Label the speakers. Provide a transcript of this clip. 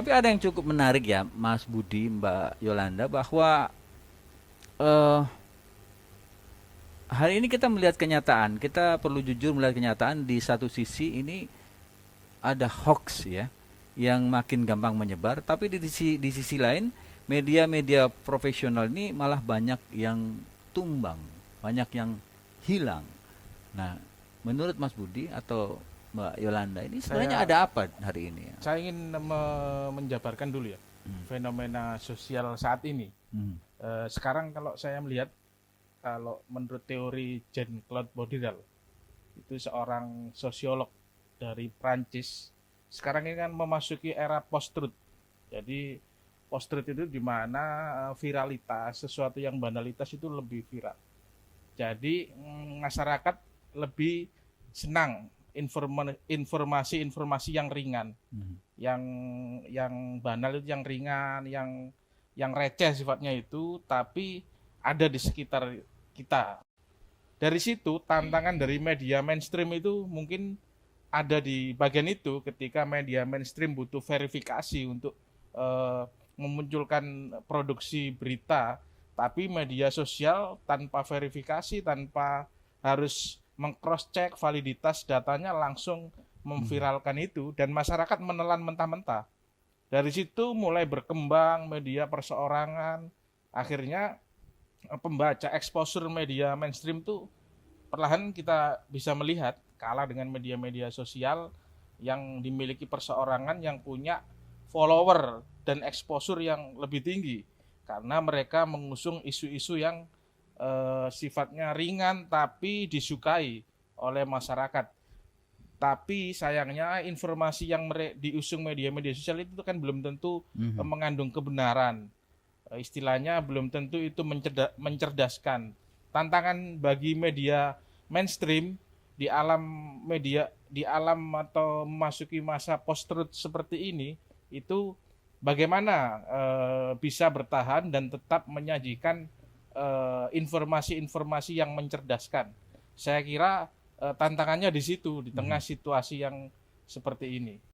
Speaker 1: Tapi ada yang cukup menarik ya, Mas Budi, Mbak Yolanda, bahwa eh, hari ini kita melihat kenyataan. Kita perlu jujur melihat kenyataan. Di satu sisi ini ada hoax ya, yang makin gampang menyebar. Tapi di sisi lain, media-media profesional ini malah banyak yang tumbang, banyak yang hilang. Nah, menurut Mas Budi atau Mbak Yolanda, ini sebenarnya
Speaker 2: Saya
Speaker 1: ada apa hari ini ya?
Speaker 2: saya ingin menjabarkan dulu ya
Speaker 1: Hmm.
Speaker 2: fenomena sosial saat ini.
Speaker 1: Hmm.
Speaker 2: Sekarang kalau saya melihat, kalau menurut teori Jean-Claude Baudrillard, itu seorang sosiolog dari Prancis. Sekarang ini kan memasuki era post-truth. Jadi post-truth itu di mana viralitas, sesuatu yang banalitas itu lebih viral. Jadi masyarakat lebih senang informasi-informasi yang ringan,
Speaker 1: Hmm.
Speaker 2: yang banal itu yang ringan, yang receh sifatnya itu, tapi ada di sekitar kita. Dari situ tantangan dari media mainstream itu mungkin ada di bagian itu, ketika media mainstream butuh verifikasi untuk eh, memunculkan produksi berita, tapi media sosial tanpa verifikasi, tanpa harus mengcross check validitas datanya, langsung
Speaker 1: Hmm.
Speaker 2: memviralkan itu dan masyarakat menelan mentah-mentah. Dari situ mulai berkembang media perseorangan, akhirnya pembaca exposure media mainstream tuh perlahan kita bisa melihat kalah dengan media-media sosial yang dimiliki perseorangan yang punya follower dan exposure yang lebih tinggi, karena mereka mengusung isu-isu yang sifatnya ringan tapi disukai oleh masyarakat. Tapi sayangnya informasi yang diusung media-media sosial itu kan belum tentu
Speaker 1: Hmm.
Speaker 2: mengandung kebenaran. Istilahnya belum tentu itu mencerdaskan. Tantangan bagi media mainstream di alam di alam atau memasuki masa post truth seperti ini, itu bagaimana bisa bertahan dan tetap menyajikan informasi-informasi yang mencerdaskan. Saya kira tantangannya di situ, di tengah
Speaker 1: Hmm.
Speaker 2: situasi yang seperti ini.